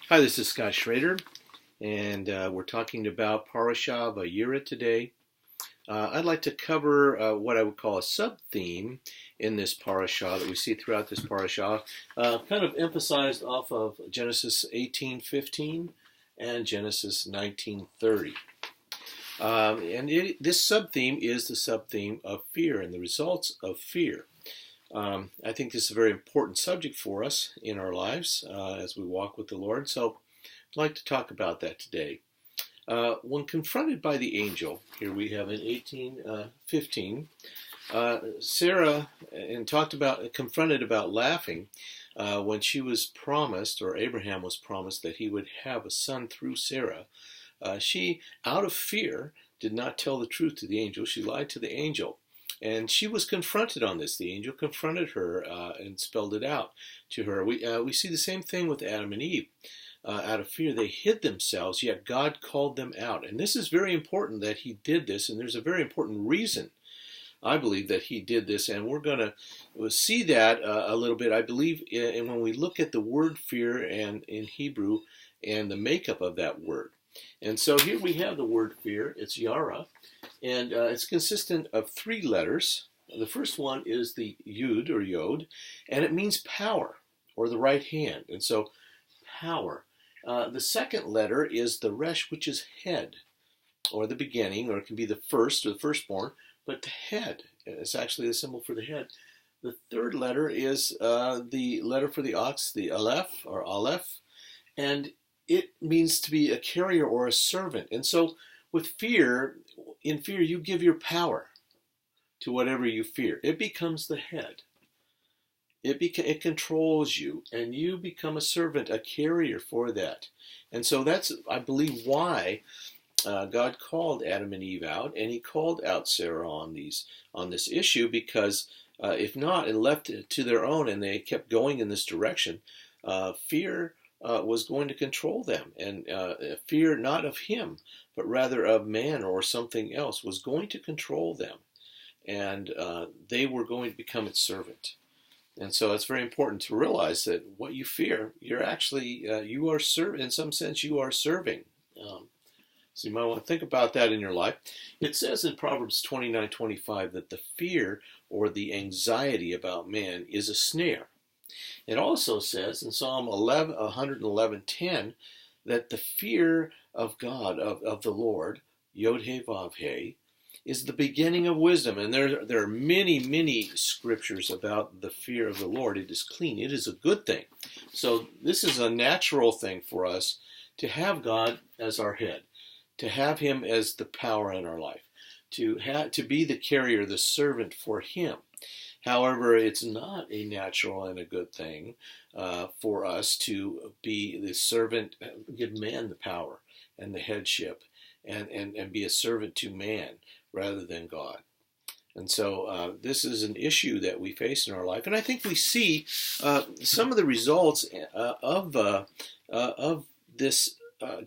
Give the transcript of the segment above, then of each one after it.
Hi, this is Scott Schrader, and we're talking about Parashah Va-Yera today. I'd like to cover what I would call a sub-theme in this parashah that we see throughout this parashah, kind of emphasized off of Genesis 18:15 and Genesis 19:30. This sub-theme is the sub-theme of fear and the results of fear. I think this is a very important subject for us in our lives as we walk with the Lord. So I'd like to talk about that today. When confronted by the angel, here we have in 18:15, Sarah and confronted about laughing when she was promised, or Abraham was promised, that he would have a son through Sarah. She, out of fear, did not tell the truth to the angel. She lied to the angel. And she was confronted on this. The angel confronted her and spelled it out to her. We see the same thing with Adam and Eve. Out of fear, they hid themselves, yet God called them out. And this is very important that he did this, and there's a very important reason, I believe, that he did this. And we're going to see that a little bit, I believe, and when we look at the word fear and in Hebrew and the makeup of that word. And so here we have the word fear. It's yara, and it's consistent of three letters. The first one is the yud or yod, and it means power or the right hand. And so power. The second letter is the resh, which is head or the beginning, or it can be the first or the firstborn, but the head is actually the symbol for the head. The third letter is the letter for the ox, the aleph, and it means to be a carrier or a servant. And so with fear, in fear, you give your power to whatever you fear. It becomes the head. It controls you, and you become a servant, a carrier for that. And so that's, I believe, why God called Adam and Eve out, and he called out Sarah on this issue, because if not, and left to their own, and they kept going in this direction, fear was going to control them, and fear not of him, but rather of man or something else was going to control them, and they were going to become its servant. And so it's very important to realize that what you fear, you're actually, you are serving, in some sense, you are serving. So you might want to think about that in your life. It says in Proverbs 29:25 that the fear or the anxiety about man is a snare. It also says in Psalm 111:10 that the fear of God, of the Lord, Yod He Vav He, is the beginning of wisdom. And there are many, many scriptures about the fear of the Lord. It is clean. It is a good thing. So this is a natural thing for us to have God as our head, to have him as the power in our life, to be the carrier, the servant for him. However, it's not a natural and a good thing for us to be the servant, give man the power and the headship, and be a servant to man rather than God. And so this is an issue that we face in our life. And I think we see some of the results of this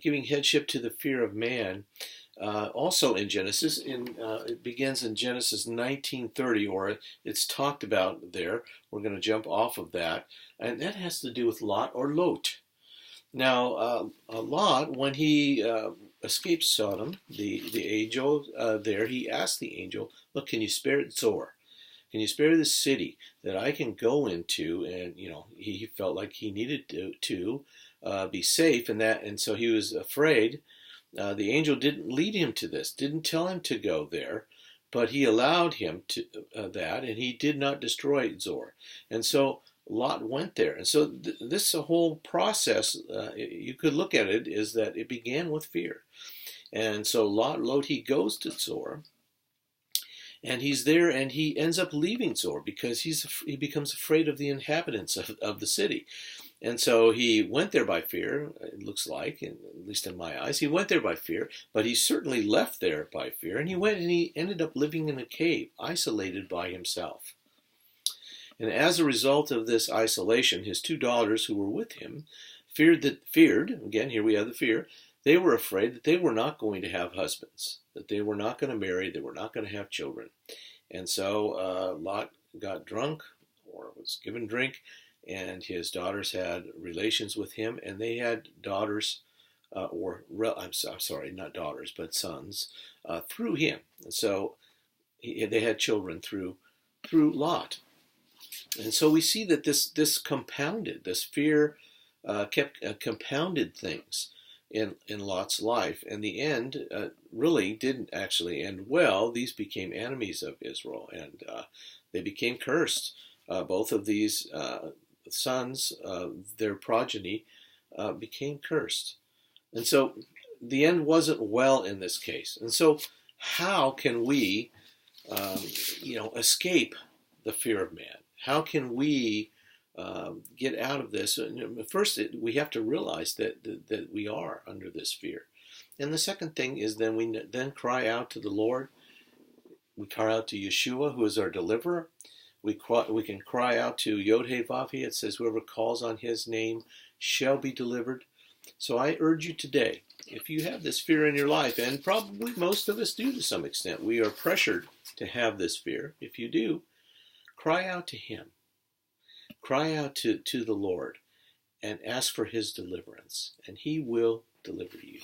giving headship to the fear of man also in Genesis. It begins in Genesis 19:30, or it's talked about there. We're going to jump off of that. And that has to do with Lot or Lot. Now, Lot, when he escaped Sodom, the angel there, he asked the angel, look, can you spare Zoar? Can you spare the city that I can go into? And, he felt like he needed to be safe, and so he was afraid. The angel didn't lead him to this, didn't tell him to go there, but he allowed him to that, and he did not destroy Zoar. And so Lot went there. And so this whole process, you could look at it, is that it began with fear. And so Lot, he goes to Zoar, and he's there, and he ends up leaving Zoar because he becomes afraid of the inhabitants of the city. And so he went there by fear, it looks like, at least in my eyes. He went there by fear, but he certainly left there by fear. And he went and he ended up living in a cave, isolated by himself. And as a result of this isolation, his two daughters who were with him feared, again, here we have the fear, they were afraid that they were not going to have husbands, that they were not going to marry, they were not going to have children. And so Lot got drunk, or was given drink, and his daughters had relations with him, and they had daughters, I'm sorry, not daughters, but sons, through him. And so they had children through Lot. And so we see that this compounded, this fear compounded things in Lot's life. And the end really didn't actually end well. These became enemies of Israel, and they became cursed. Both of these sons, their progeny, became cursed. And so the end wasn't well in this case. And so how can we, escape the fear of man? How can we get out of this? First, we have to realize that we are under this fear. And the second thing is then we then cry out to the Lord. We cry out to Yeshua, who is our deliverer. We can cry out to Yod-Heh-Vav-Heh. It says, whoever calls on his name shall be delivered. So I urge you today, if you have this fear in your life, and probably most of us do to some extent, we are pressured to have this fear. If you do, cry out to him. Cry out to the Lord and ask for his deliverance, and he will deliver you.